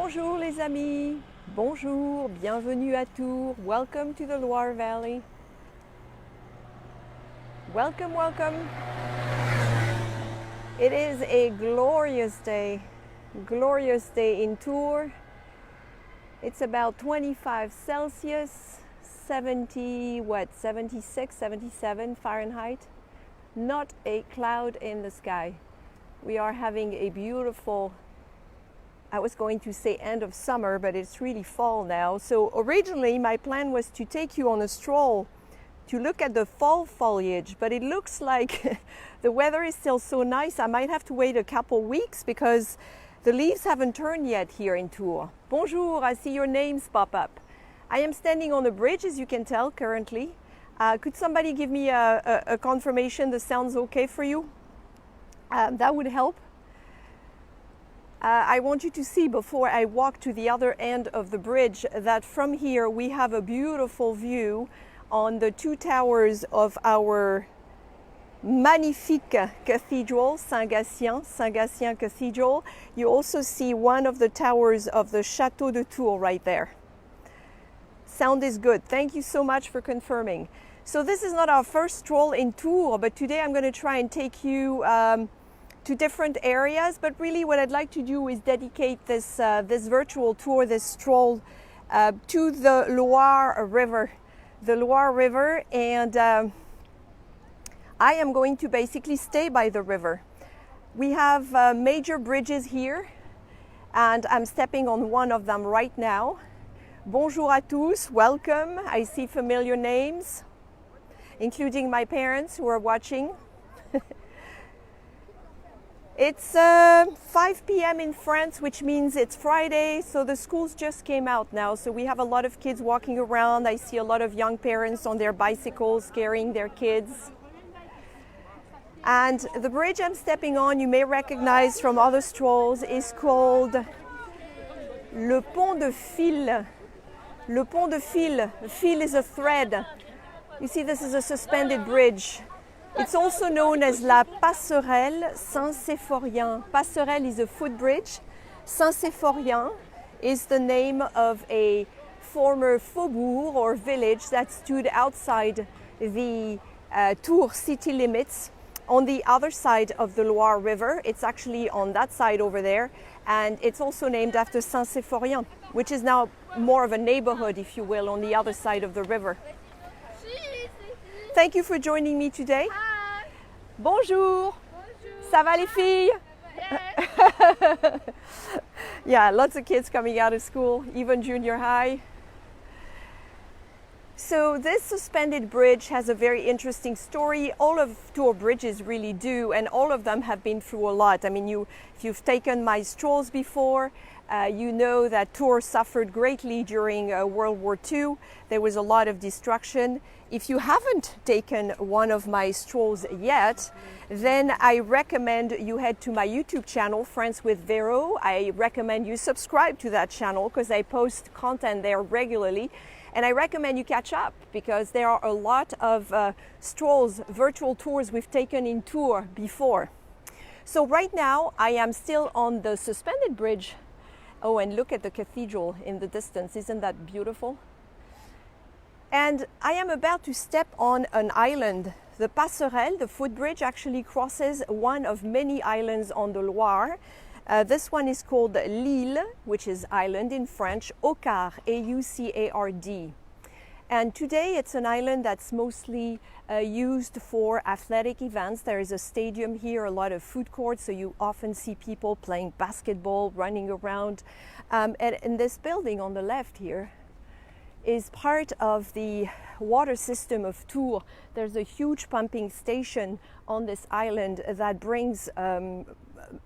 Bonjour les amis, bonjour, bienvenue à Tours, welcome to the Loire Valley. Welcome, welcome. It is a glorious day in Tours. It's about 25 Celsius, 76, 77 Fahrenheit. Not a cloud in the sky. We are having a beautiful, I was going to say end of summer, but it's really fall now. So originally my plan was to take you on a stroll to look at the fall foliage, but it looks like the weather is still so nice. I might have to wait a couple weeks because the leaves haven't turned yet here in Tours. Bonjour, I see your names pop up. I am standing on a bridge, as you can tell currently. Could somebody give me a confirmation the sound's okay for you? That would help. I want you to see before I walk to the other end of the bridge that from here we have a beautiful view on the two towers of our magnifique cathedral, Sangasian Cathedral. You also see one of the towers of the Château de Tours right there. Sound is good. Thank you so much for confirming. So this is not our first stroll in Tours, but today I'm going to try and take you to different areas, but really what I'd like to do is dedicate this virtual tour, this stroll to the Loire River. The Loire River, and I am going to basically stay by the river. We have major bridges here, and I'm stepping on one of them right now. Bonjour à tous, welcome. I see familiar names, including my parents who are watching. It's 5 p.m. in France, which means it's Friday, so the schools just came out now. So we have a lot of kids walking around. I see a lot of young parents on their bicycles carrying their kids. And the bridge I'm stepping on, you may recognize from other strolls, is called Le Pont de Fil. Le Pont de Fil. Fil is a thread. You see, this is a suspended bridge. It's also known as La Passerelle Saint-Séphrien. Passerelle is a footbridge. Saint-Séphrien is the name of a former faubourg or village that stood outside the Tours city limits on the other side of the Loire River. It's actually on that side over there, and it's also named after Saint-Séphrien, which is now more of a neighborhood, if you will, on the other side of the river. Thank you for joining me today. Hi. Bonjour. Bonjour. Ça va les filles? Yes. Yeah, lots of kids coming out of school, even junior high. So this suspended bridge has a very interesting story. All of Tours bridges really do, and all of them have been through a lot. I mean, if you've taken my strolls before, you know that Tours suffered greatly during World War II. There was a lot of destruction. If you haven't taken one of my strolls yet, then I recommend you head to my YouTube channel, Friends with Véro. I recommend you subscribe to that channel because I post content there regularly. And I recommend you catch up because there are a lot of strolls, virtual tours we've taken in Tours before. So right now I am still on the suspended bridge. Oh, and look at the cathedral in the distance. Isn't that beautiful? And I am about to step on an island. The Passerelle, the footbridge, actually crosses one of many islands on the Loire. This one is called l'Île, which is island in French, Aucard, A-U-C-A-R-D. And today it's an island that's mostly used for athletic events. There is a stadium here, a lot of food courts, so you often see people playing basketball, running around. And this building on the left here is part of the water system of Tours. There's a huge pumping station on this island that brings an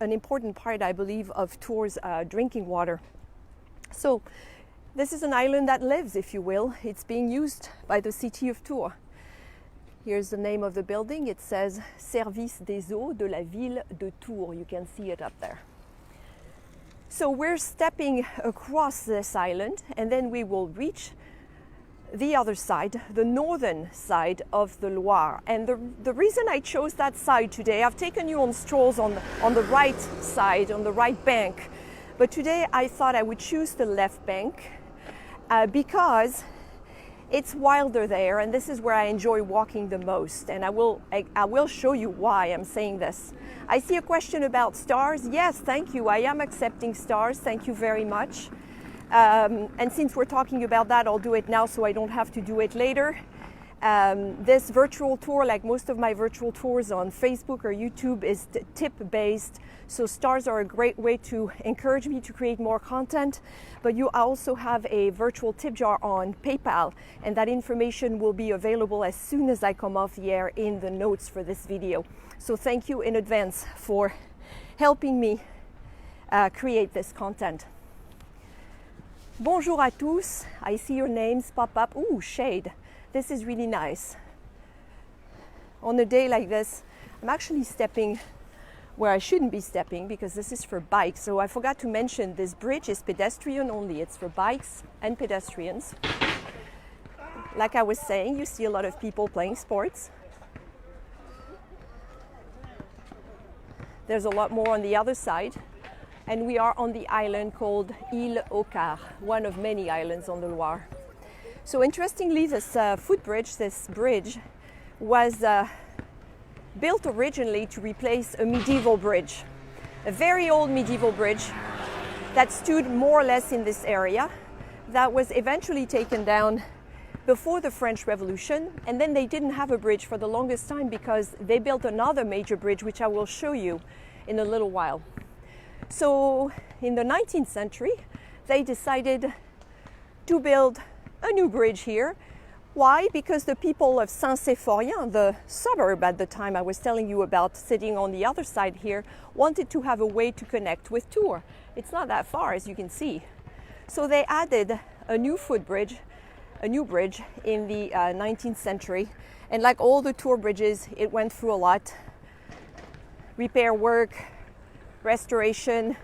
important part, I believe, of Tours' drinking water. So this is an island that lives, if you will. It's being used by the city of Tours. Here's the name of the building. It says Service des eaux de la ville de Tours. You can see it up there. So we're stepping across this island, and then we will reach the other side, the northern side of the Loire. And the reason I chose that side today, I've taken you on strolls on the right side, on the right bank But today I thought I would choose the left bank because it's wilder there, and this is where I enjoy walking the most. And I will show you why I'm saying this. I see a question about stars. Yes, thank you. I am accepting stars. Thank you very much. And since we're talking about that, I'll do it now so I don't have to do it later. This virtual tour, like most of my virtual tours on Facebook or YouTube, is tip-based. So stars are a great way to encourage me to create more content. But you also have a virtual tip jar on PayPal, and that information will be available as soon as I come off the air in the notes for this video. So thank you in advance for helping me create this content. Bonjour à tous. I see your names pop up. Ooh, shade. This is really nice. On a day like this, I'm actually stepping where I shouldn't be stepping because this is for bikes. So I forgot to mention this bridge is pedestrian only. It's for bikes and pedestrians. Like I was saying, you see a lot of people playing sports. There's a lot more on the other side. And we are on the island called Île aux Quarts, one of many islands on the Loire. So interestingly, this footbridge, this bridge, was built originally to replace a medieval bridge, a very old medieval bridge that stood more or less in this area, that was eventually taken down before the French Revolution, and then they didn't have a bridge for the longest time because they built another major bridge, which I will show you in a little while. So in the 19th century, they decided to build a new bridge here. Why? Because the people of Saint-Symphorien, the suburb at the time I was telling you about sitting on the other side here, wanted to have a way to connect with Tours. It's not that far, as you can see. So they added a new footbridge, a new bridge in the 19th century. And like all the Tours bridges, it went through a lot. Repair work, restoration,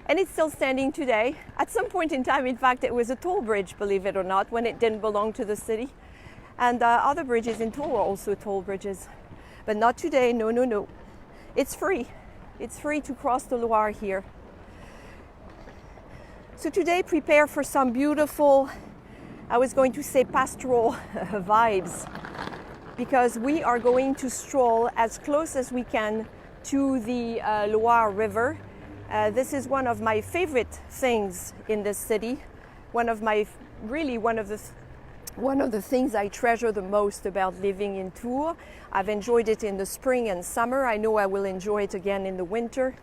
and it's still standing today. At some point in time, in fact, it was a toll bridge, believe it or not, when it didn't belong to the city. And other bridges in Tours are also toll bridges. But not today, no, no, no. It's free. It's free to cross the Loire here. So today, prepare for some beautiful, I was going to say pastoral vibes, because we are going to stroll as close as we can to the Loire River. This is one of my favorite things in this city. One of the things I treasure the most about living in Tours. I've enjoyed it in the spring and summer. I know I will enjoy it again in the winter.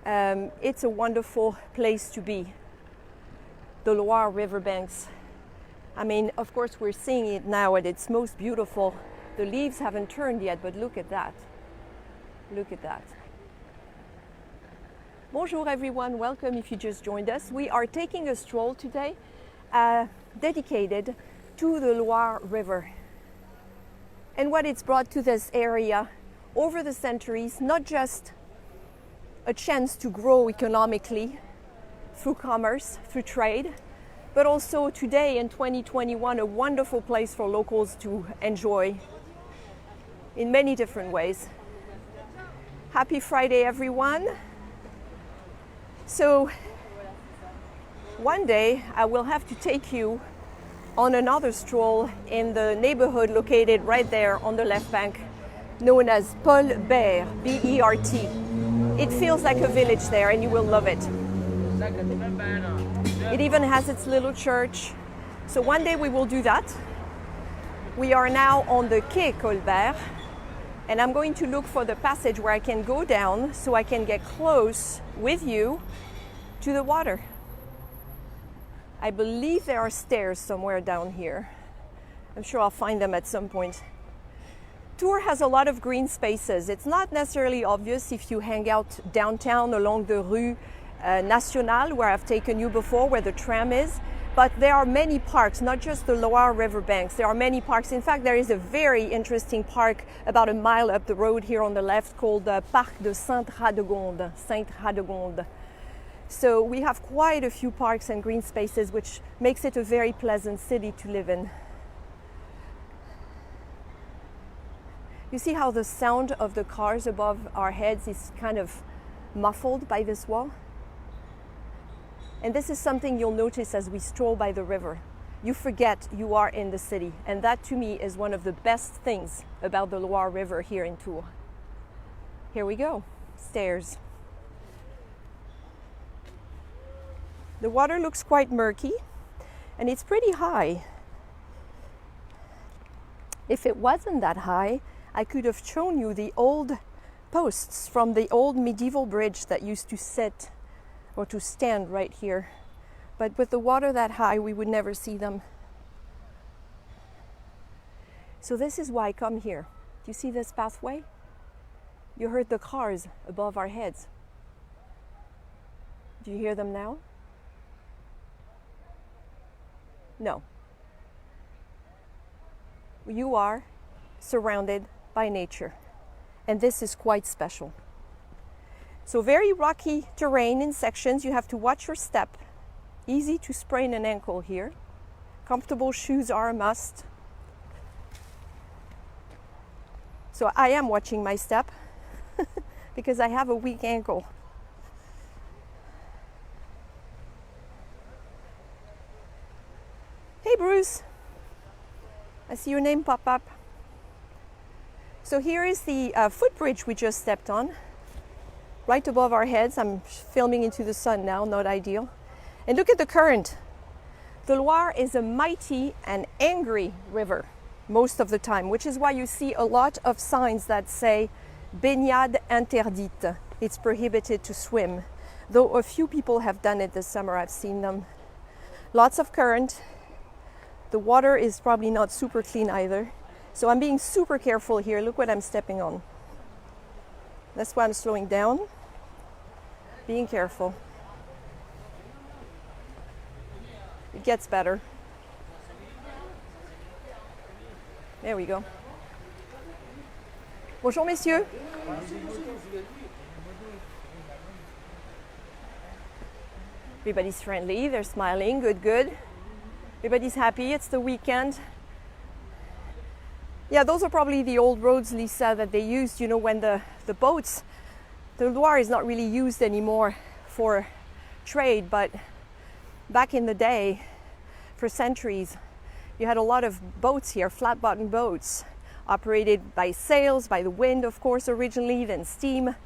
It's a wonderful place to be. The Loire riverbanks. I mean, of course, we're seeing it now at its most beautiful. The leaves haven't turned yet, but look at that. Look at that. Bonjour everyone, welcome if you just joined us. We are taking a stroll today dedicated to the Loire River and what it's brought to this area over the centuries, not just a chance to grow economically through commerce, through trade, but also today in 2021, a wonderful place for locals to enjoy in many different ways. Happy Friday, everyone. So one day I will have to take you on another stroll in the neighborhood located right there on the left bank, known as Paul Bert, B-E-R-T. It feels like a village there and you will love it. It even has its little church. So one day we will do that. We are now on the Quai Colbert, and I'm going to look for the passage where I can go down so I can get close with you to the water. I believe there are stairs somewhere down here. I'm sure I'll find them at some point. Tours has a lot of green spaces. It's not necessarily obvious if you hang out downtown along the Rue Nationale, where I've taken you before, where the tram is. But there are many parks, not just the Loire riverbanks. There are many parks. In fact, there is a very interesting park about a mile up the road here on the left called Parc de Sainte-Radegonde. Sainte-Radegonde. So we have quite a few parks and green spaces, which makes it a very pleasant city to live in. You see how the sound of the cars above our heads is kind of muffled by this wall? And this is something you'll notice as we stroll by the river. You forget you are in the city. And that to me is one of the best things about the Loire River here in Tours. Here we go, stairs. The water looks quite murky and it's pretty high. If it wasn't that high, I could have shown you the old posts from the old medieval bridge that used to sit or to stand right here. But with the water that high, we would never see them. So this is why I come here. Do you see this pathway? You heard the cars above our heads. Do you hear them now? No. You are surrounded by nature, and this is quite special. So very rocky terrain in sections. You have to watch your step. Easy to sprain an ankle here. Comfortable shoes are a must. So I am watching my step because I have a weak ankle. Hey Bruce, I see your name pop up. So here is the footbridge we just stepped on, right above our heads. I'm filming into the sun now, not ideal. And look at the current. The Loire is a mighty and angry river most of the time, which is why you see a lot of signs that say baignade interdite. It's prohibited to swim, though a few people have done it this summer. I've seen them. Lots of current. The water is probably not super clean either. So I'm being super careful here. Look what I'm stepping on. That's why I'm slowing down. Being careful. It gets better. There we go. Bonjour messieurs. Everybody's friendly, they're smiling, good, good. Everybody's happy, it's the weekend. Yeah, those are probably the old roads, Lisa, that they used, you know, when the boats, the Loire is not really used anymore for trade, but back in the day, for centuries, you had a lot of boats here, flat-bottom boats, operated by sails, by the wind, of course, originally, then steam.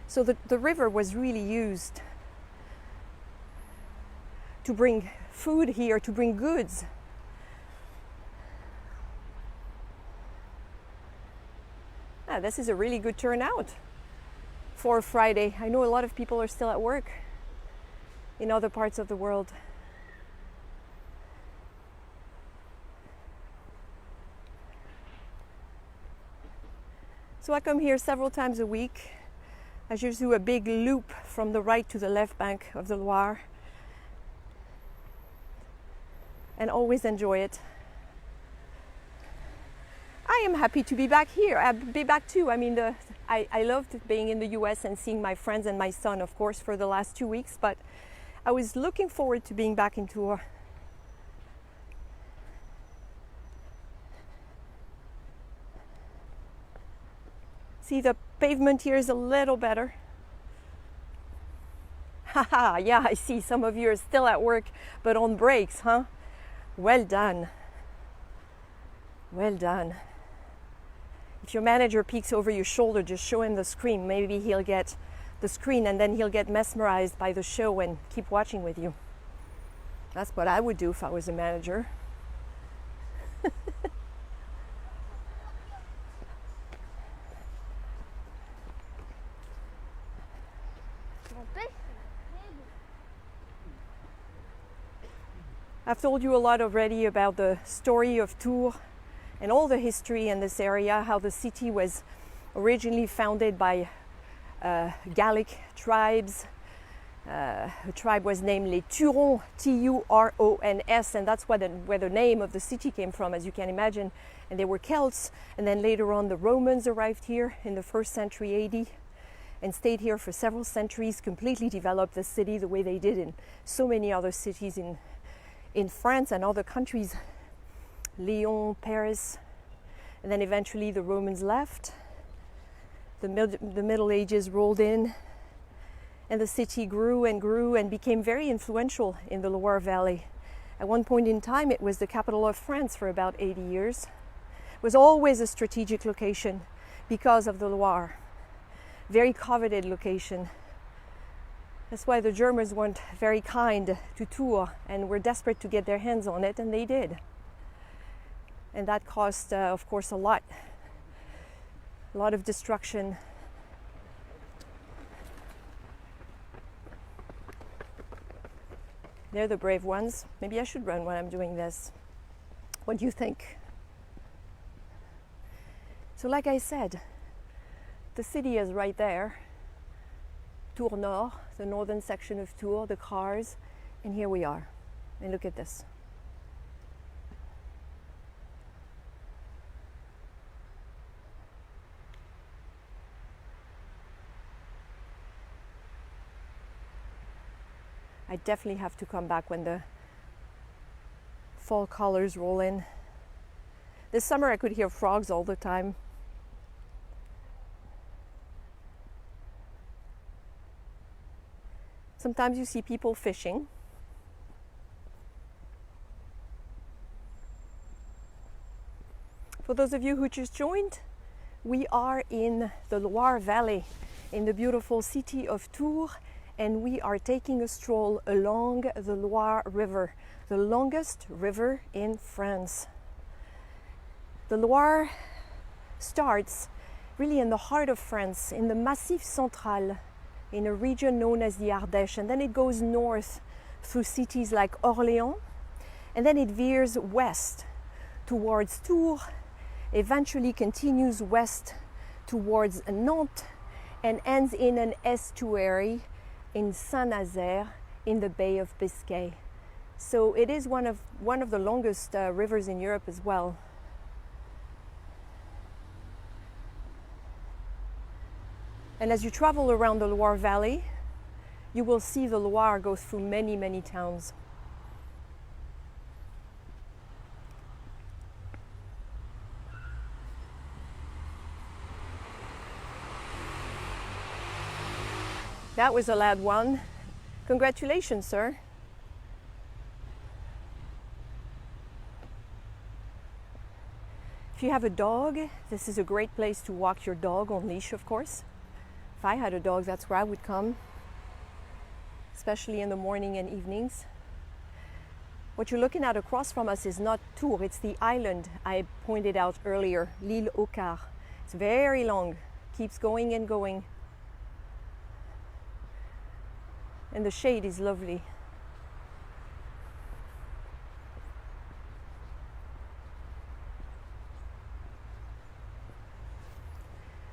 So the river was really used to bring food here, to bring goods. This is a really good turnout for Friday. I know a lot of people are still at work in other parts of the world. So I come here several times a week. I just do a big loop from the right to the left bank of the Loire and always enjoy it. I am happy to be back here. I'll be back too. I mean, I loved being in the US and seeing my friends and my son, of course, for the last 2 weeks, but I was looking forward to being back in Tours. See, the pavement here is a little better. Haha, yeah, I see some of you are still at work, but on breaks, huh? Well done. Well done. If your manager peeks over your shoulder, just show him the screen. Maybe he'll get the screen and then he'll get mesmerized by the show and keep watching with you. That's what I would do if I was a manager. I've told you a lot already about the story of Tours and all the history in this area, how the city was originally founded by Gallic tribes. A tribe was named les Turons, T-U-R-O-N-S, and that's where the name of the city came from, as you can imagine. And they were Celts, and then later on the Romans arrived here in the 1st century AD and stayed here for several centuries, completely developed the city the way they did in so many other cities in France and other countries, Lyon, Paris, and then eventually the Romans left. The Middle Ages rolled in, And the city grew and grew and became very influential in the Loire Valley. At one point in time, it was the capital of France for about 80 years. It was always a strategic location because of the Loire. Very coveted location. That's why the Germans weren't very kind to Tours and were desperate to get their hands on it, and they did. And that caused, of course, a lot of destruction. They're the brave ones. Maybe I should run when I'm doing this. What do you think? So like I said, the city is right there. Tours Nord, the northern section of Tours, the cars, and here we are. And look at this. I definitely have to come back when the fall colors roll in. This summer I could hear frogs all the time. Sometimes you see people fishing. For those of you who just joined, we are in the Loire Valley, in the beautiful city of Tours, and we are taking a stroll along the Loire River, the longest river in France. The Loire starts really in the heart of France, in the Massif Central, in a region known as the Ardèche, and then it goes north through cities like Orléans, and then it veers west towards Tours, eventually continues west towards Nantes, and ends in an estuary in Saint-Nazaire in the Bay of Biscay. So it is one of the longest rivers in Europe as well. And as you travel around the Loire Valley, you will see the Loire go through many, many towns. That was a loud one. Congratulations, sir. If you have a dog, this is a great place to walk your dog on leash, of course. If I had a dog, that's where I would come, especially in the morning and evenings. What you're looking at across from us is not Tours, it's the island I pointed out earlier, l'île aux Quarts. It's very long, keeps going and going. And the shade is lovely.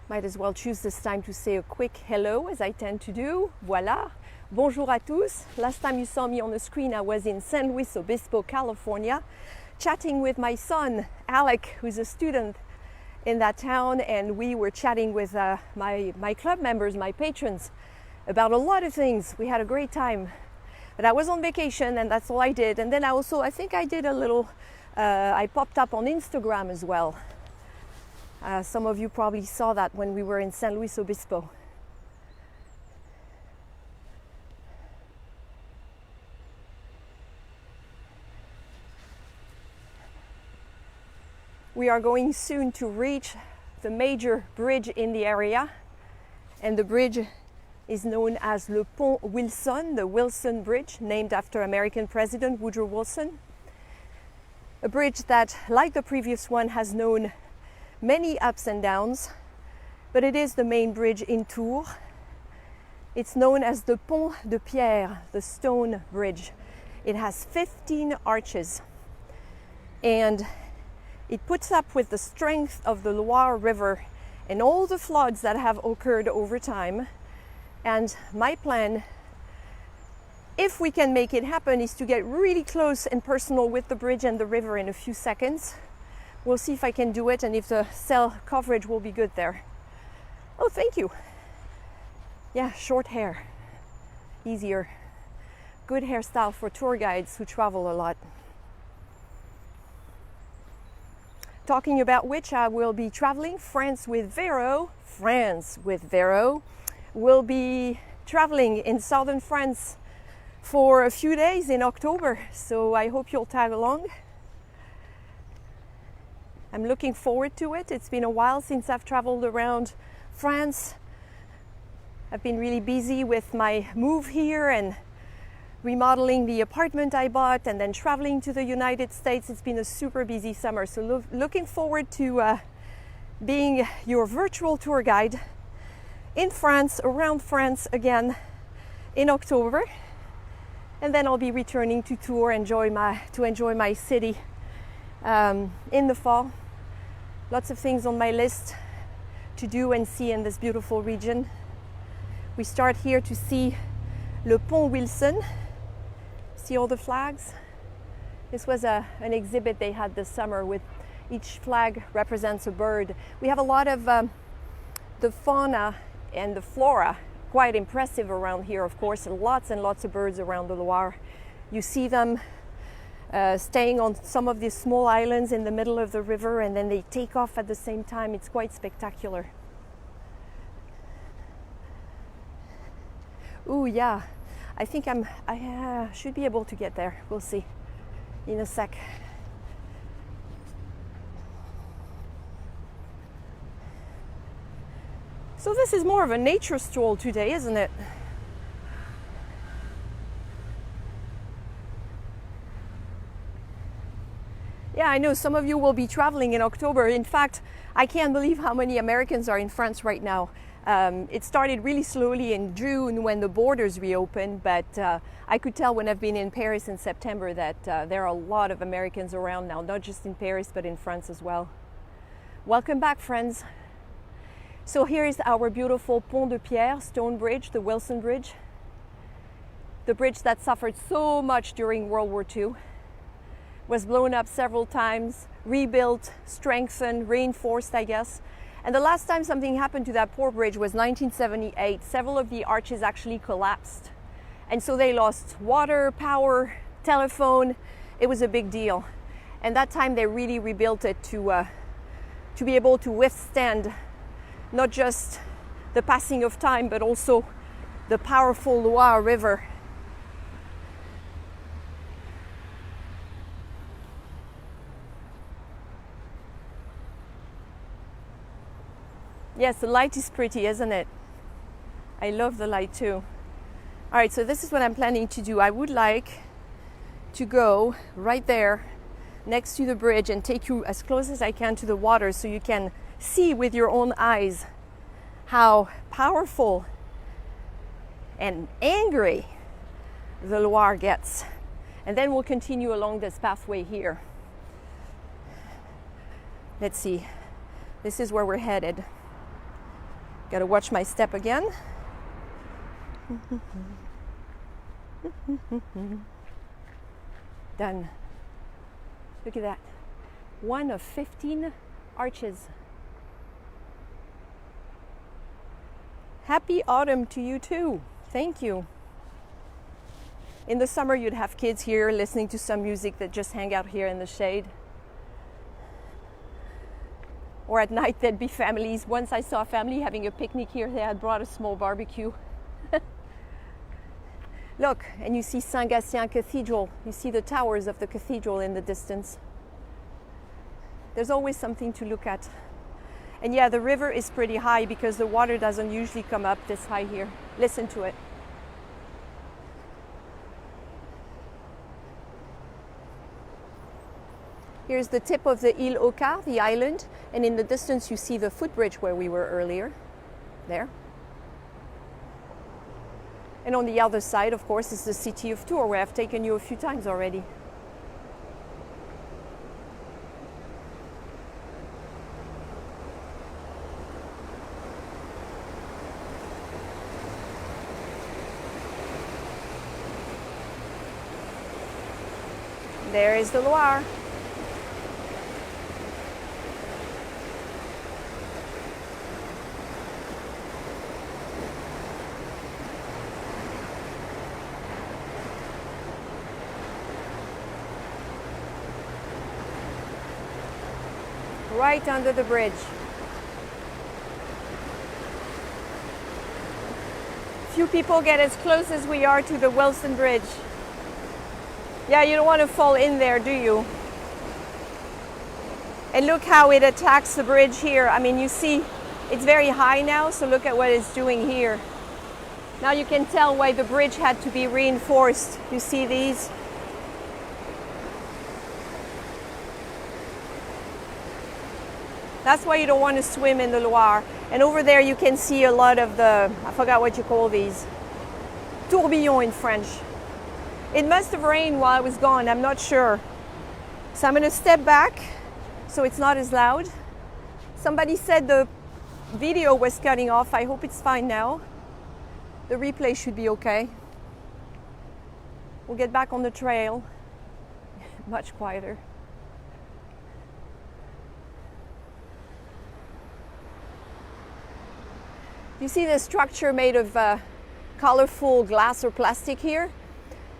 Might as well choose this time to say a quick hello, as I tend to do. Voilà. Bonjour à tous. Last time you saw me on the screen, I was in San Luis Obispo, California, chatting with my son, Alec, who's a student in that town, and we were chatting with my club members, my patrons, about a lot of things. We had a great time. But I was on vacation, and that's all I did. And then I think I did a little, I popped up on Instagram as well. Some of you probably saw that when we were in San Luis Obispo. We are going soon to reach the major bridge in the area, and the bridge is known as Le Pont Wilson, the Wilson Bridge, named after American President Woodrow Wilson. A bridge that, like the previous one, has known many ups and downs, but it is the main bridge in Tours. It's known as the Pont de Pierre, the stone bridge. It has 15 arches, and it puts up with the strength of the Loire River and all the floods that have occurred over time. And my plan, if we can make it happen, is to get really close and personal with the bridge and the river in a few seconds. We'll see if I can do it and if the cell coverage will be good there. Oh, thank you. Yeah, short hair. Easier. Good hairstyle for tour guides who travel a lot. Talking about which, I will be traveling France with Véro. Will be traveling in southern France for a few days in October, so I hope you'll tag along. I'm looking forward to it. It's been a while since I've traveled around France. I've been really busy with my move here and remodeling the apartment I bought and then traveling to the United States. It's been a super busy summer, so looking forward to being your virtual tour guide in France, around France again in October. And then I'll be returning to tour, enjoy my city in the fall. Lots of things on my list to do and see in this beautiful region. We start here to see Le Pont Wilson. See all the flags? This was an exhibit they had this summer with each flag represents a bird. We have a lot of the fauna and the flora, quite impressive around here, of course, and lots of birds around the Loire. You see them staying on some of these small islands in the middle of the river, and then they take off at the same time. It's quite spectacular. Ooh, yeah, I think I should be able to get there. We'll see in a sec. So this is more of a nature stroll today, isn't it? Yeah, I know some of you will be traveling in October. In fact, I can't believe how many Americans are in France right now. It started really slowly in June when the borders reopened, but I could tell when I've been in Paris in September that there are a lot of Americans around now, not just in Paris, but in France as well. Welcome back, friends. So here is our beautiful Pont de Pierre, stone bridge, the Wilson Bridge. The bridge that suffered so much during World War II. Was blown up several times, rebuilt, strengthened, reinforced, I guess. And the last time something happened to that poor bridge was 1978. Several of the arches actually collapsed. And so they lost water, power, telephone. It was a big deal. And that time they really rebuilt it to be able to withstand not just the passing of time, but also the powerful Loire River. Yes, the light is pretty, isn't it? I love the light too. All right, so this is what I'm planning to do. I would like to go right there next to the bridge and take you as close as I can to the water so you can see with your own eyes how powerful and angry the Loire gets. And then we'll continue along this pathway here. Let's see. This is where we're headed. Got to watch my step again. Done. Look at that. One of 15 arches. Happy autumn to you too. Thank you. In the summer, you'd have kids here listening to some music that just hang out here in the shade. Or at night, there'd be families. Once I saw a family having a picnic here. They had brought a small barbecue. Look, and you see Sangasian Cathedral. You see the towers of the cathedral in the distance. There's always something to look at. And yeah, the river is pretty high because the water doesn't usually come up this high here. Listen to it. Here's the tip of the Île aux Cars, the island, and in the distance you see the footbridge where we were earlier, there. And on the other side, of course, is the city of Tours, where I've taken you a few times already. There is the Loire. Right under the bridge. Few people get as close as we are to the Wilson Bridge. Yeah, you don't want to fall in there, do you? And look how it attacks the bridge here. I mean, you see, it's very high now, so look at what it's doing here. Now you can tell why the bridge had to be reinforced. You see these? That's why you don't want to swim in the Loire. And over there you can see a lot of the, I forgot what you call these, tourbillons in French. It must have rained while I was gone, I'm not sure. So I'm going to step back so it's not as loud. Somebody said the video was cutting off. I hope it's fine now. The replay should be okay. We'll get back on the trail. Much quieter. You see the structure made of colorful glass or plastic here?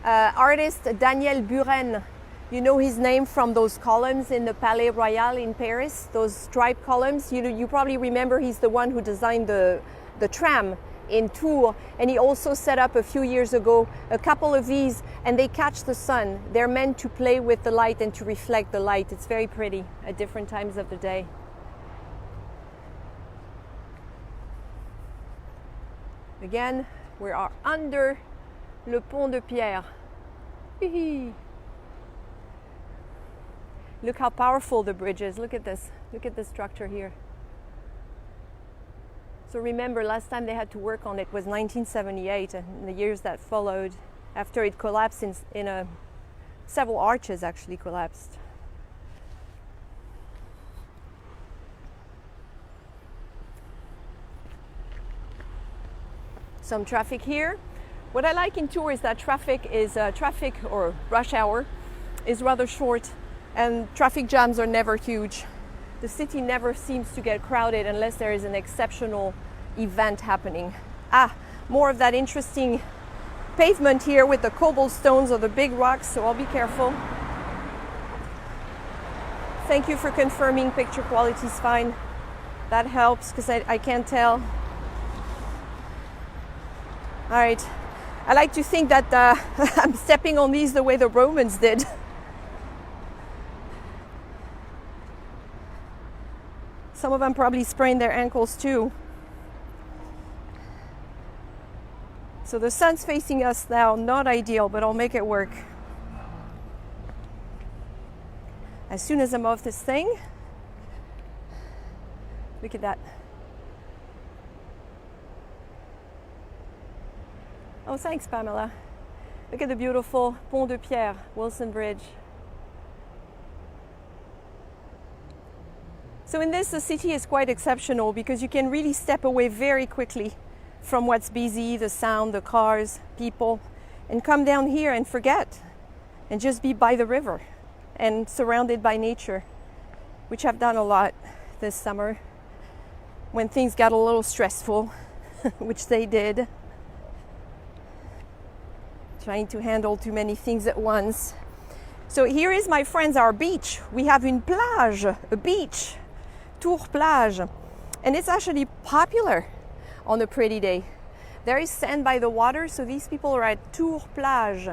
Artist Daniel Buren, you know his name from those columns in the Palais Royal in Paris, those striped columns. You probably remember he's the one who designed the tram in Tours, and he also set up a few years ago a couple of these, and they catch the sun. They're meant to play with the light and to reflect the light. It's very pretty at different times of the day. Again, we are under le pont de pierre. Look how powerful the bridge is. Look at this. Look at the structure here. So remember, last time they had to work on it was 1978, and the years that followed after it collapsed several arches actually collapsed. Some traffic here. What I like in Tours is that traffic or rush hour is rather short, and traffic jams are never huge. The city never seems to get crowded unless there is an exceptional event happening. More of that interesting pavement here with the cobblestones or the big rocks, so I'll be careful. Thank you for confirming picture quality is fine. That helps because I can't tell. All right, I like to think that I'm stepping on these the way the Romans did. Some of them probably sprained their ankles too. So the sun's facing us now, not ideal, but I'll make it work. As soon as I'm off this thing, look at that. Oh, thanks, Pamela. Look at the beautiful Pont de Pierre, Wilson Bridge. So in this, the city is quite exceptional because you can really step away very quickly from what's busy, the sound, the cars, people, and come down here and forget and just be by the river and surrounded by nature, which I've done a lot this summer when things got a little stressful, which they did. Trying to handle too many things at once. So here is, my friends, our beach. We have une plage, a beach. Tours plage, and it's actually popular on a pretty day. There is sand by the water, so these people are at Tours plage.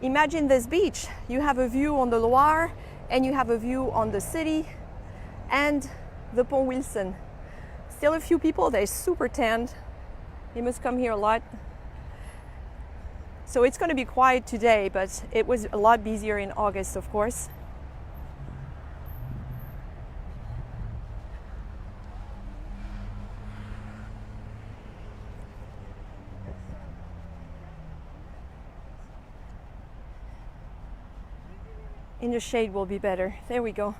Imagine this beach. You have a view on the Loire, and you have a view on the city and the Pont Wilson. Still a few people, they're super tanned. They must come here a lot. So it's going to be quiet today, but it was a lot busier in August, of course. In the shade will be better. There we go.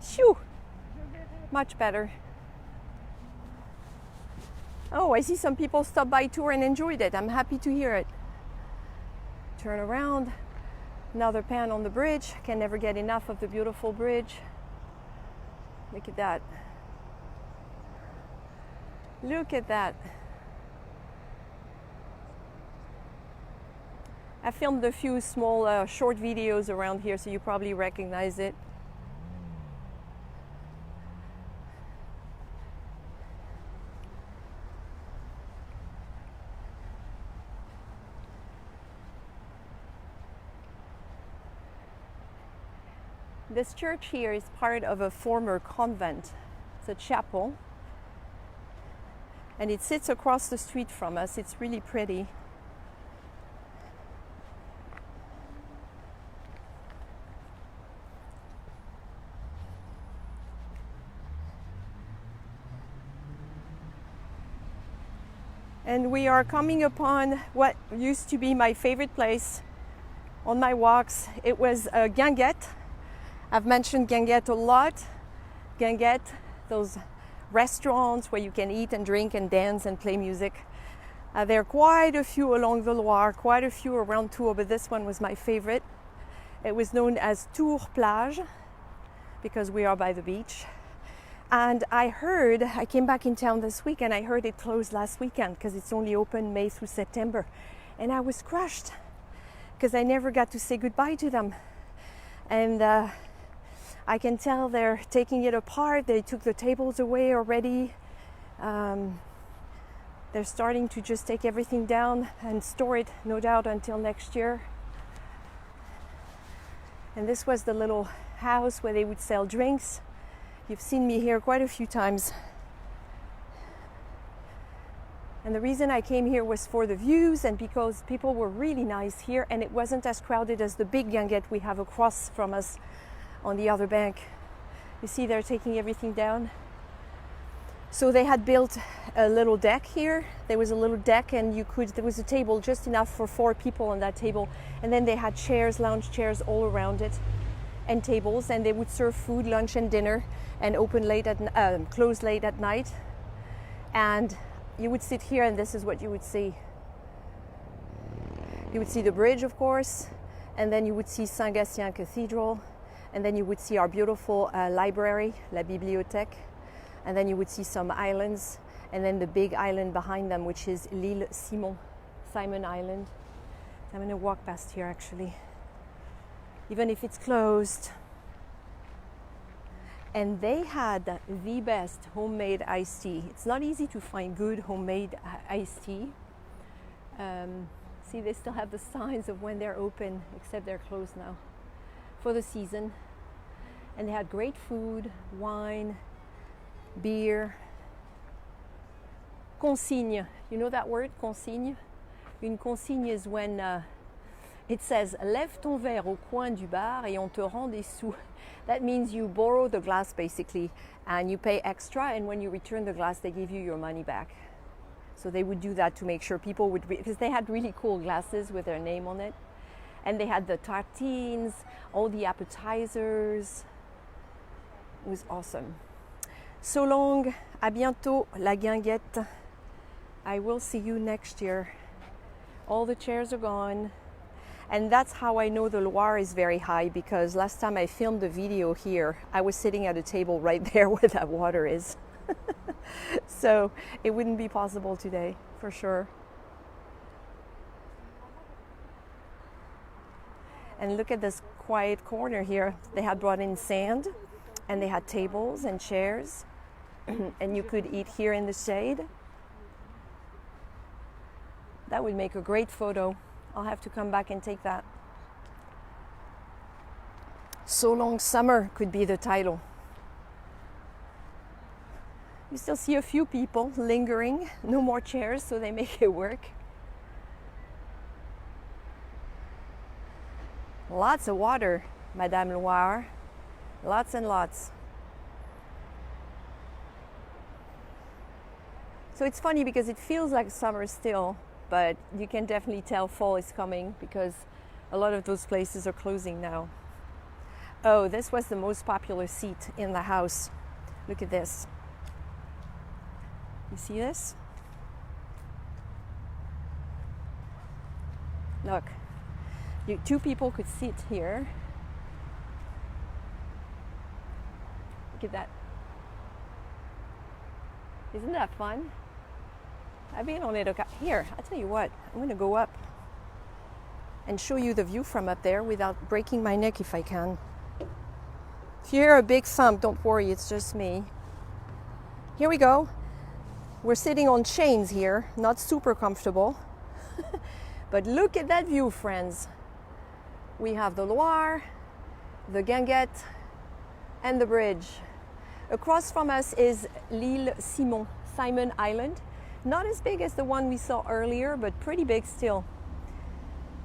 Shoo! Much better. Oh, I see some people stop by Tours and enjoyed it. I'm happy to hear it. Turn around. Another pan on the bridge. Can never get enough of the beautiful bridge. Look at that. Look at that. I filmed a few small short videos around here, so you probably recognize it. This church here is part of a former convent. It's a chapel. And it sits across the street from us. It's really pretty. And we are coming upon what used to be my favorite place on my walks. It was Guinguette. I've mentioned Guinguette a lot. Guinguette, those restaurants where you can eat and drink and dance and play music. There are quite a few along the Loire, quite a few around Tours, but this one was my favorite. It was known as Tours Plage because we are by the beach. And I came back in town this week and I heard it closed last weekend because it's only open May through September. And I was crushed because I never got to say goodbye to them. And I can tell they're taking it apart. They took the tables away already. They're starting to just take everything down and store it, no doubt, until next year. And this was the little house where they would sell drinks. You've seen me here quite a few times. And the reason I came here was for the views and because people were really nice here and it wasn't as crowded as the big Guinguette we have across from us on the other bank. You see they're taking everything down. So they had built a little deck here. There was a little deck and there was a table just enough for 4 people on that table. And then they had chairs, lounge chairs all around it and tables, and they would serve food, lunch and dinner and close late at night. And you would sit here and this is what you would see. You would see the bridge, of course, and then you would see Sangasian Cathedral, and then you would see our beautiful library, La Bibliothèque, and then you would see some islands, and then the big island behind them, which is l'île Simon Island. I'm going to walk past here actually, even if it's closed. And they had the best homemade iced tea. It's not easy to find good homemade iced tea. See, they still have the signs of when they're open, except they're closed now for the season. And they had great food, wine, beer. Consigne, you know that word, consigne? Une consigne is when it says, lève ton verre au coin du bar et on te rend des sous. That means you borrow the glass basically and you pay extra, and when you return the glass they give you your money back. So they would do that to make sure people would, because they had really cool glasses with their name on it. And they had the tartines, all the appetizers. It was awesome. So long, à bientôt, la Guinguette. I will see you next year. All the chairs are gone. And that's how I know the Loire is very high, because last time I filmed the video here, I was sitting at a table right there where that water is. So it wouldn't be possible today, for sure. And look at this quiet corner here. They had brought in sand, and they had tables and chairs, and you could eat here in the shade. That would make a great photo. I'll have to come back and take that. So Long Summer could be the title. You still see a few people lingering. No more chairs, so they make it work. Lots of water, Madame Loire. Lots and lots. So it's funny because it feels like summer still, but you can definitely tell fall is coming because a lot of those places are closing now. Oh, this was the most popular seat in the house. Look at this. You see this? Look, two people could sit here. Look at that. Isn't that fun? I've been on it. Here, I'll tell you what, I'm going to go up and show you the view from up there without breaking my neck if I can. If you hear a big thump, don't worry, it's just me. Here we go. We're sitting on chains here, not super comfortable. But look at that view, friends. We have the Loire, the Guinguette, and the bridge. Across from us is l'île Simon Island. Not as big as the one we saw earlier, but pretty big still.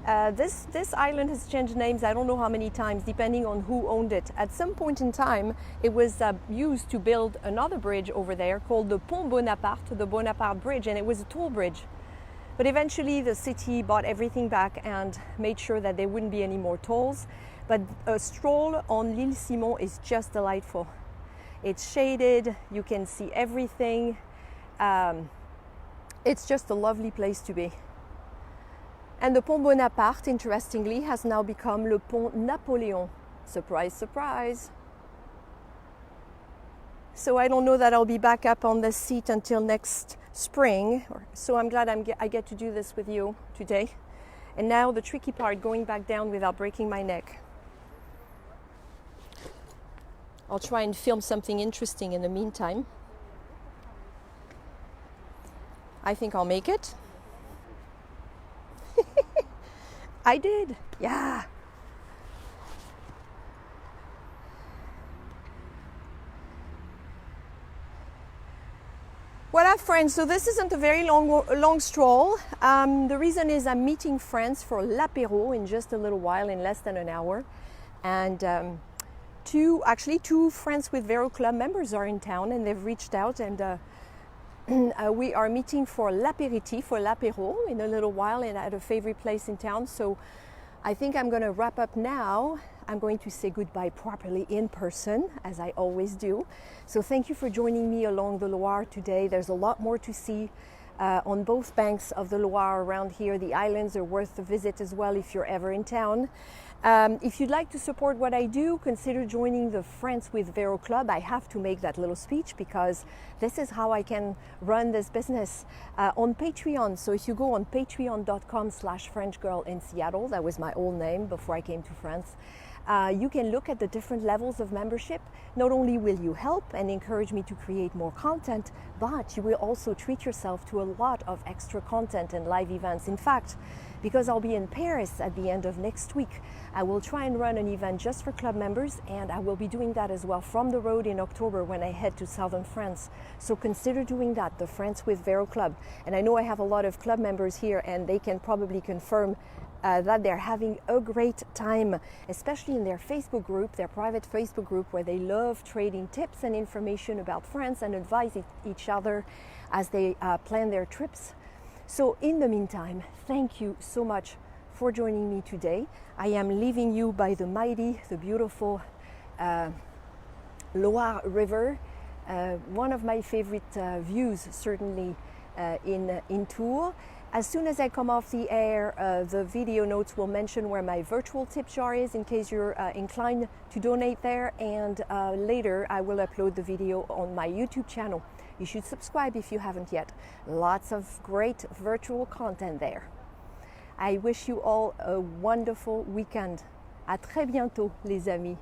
This island has changed names I don't know how many times, depending on who owned it. At some point in time, it was used to build another bridge over there called the Pont Bonaparte, the Bonaparte Bridge, and it was a toll bridge. But eventually the city bought everything back and made sure that there wouldn't be any more tolls. But a stroll on l'île Simon is just delightful. It's shaded, you can see everything. It's just a lovely place to be. And the Pont Bonaparte, interestingly, has now become le Pont Napoléon. Surprise, surprise. So I don't know that I'll be back up on this seat until next spring. So I'm glad I get to do this with you today. And now the tricky part, going back down without breaking my neck. I'll try and film something interesting in the meantime. I think I'll make it. I did, yeah. Voilà, friends, so this isn't a very long stroll. The reason is I'm meeting friends for l'apéro in just a little while, in less than an hour. And two friends with Véro Club members are in town, and they've reached out, and we are meeting for l'apéritif, for l'apéro, in a little while and at a favorite place in town. So I think I'm going to wrap up now. I'm going to say goodbye properly in person, as I always do. So thank you for joining me along the Loire today. There's a lot more to see on both banks of the Loire around here. The islands are worth a visit as well if you're ever in town. If you'd like to support what I do, consider joining the Friends with Véro Club. I have to make that little speech because this is how I can run this business on Patreon. So if you go on patreon.com/FrenchGirlInSeattle, that was my old name before I came to France, you can look at the different levels of membership. Not only will you help and encourage me to create more content, but you will also treat yourself to a lot of extra content and live events. In fact, because I'll be in Paris at the end of next week, I will try and run an event just for club members, and I will be doing that as well from the road in October when I head to southern France. So consider doing that, the Friends with Véro Club. And I know I have a lot of club members here, and they can probably confirm that they're having a great time, especially in their Facebook group, their private Facebook group, where they love trading tips and information about France and advise each other as they plan their trips. So in the meantime, thank you so much for joining me today. I am leaving you by the mighty, the beautiful Loire River, one of my favorite views certainly in Tours. As soon as I come off the air, the video notes will mention where my virtual tip jar is in case you're inclined to donate there, and later I will upload the video on my YouTube channel. You should subscribe if you haven't yet. Lots of great virtual content there. I wish you all a wonderful weekend. À très bientôt, les amis.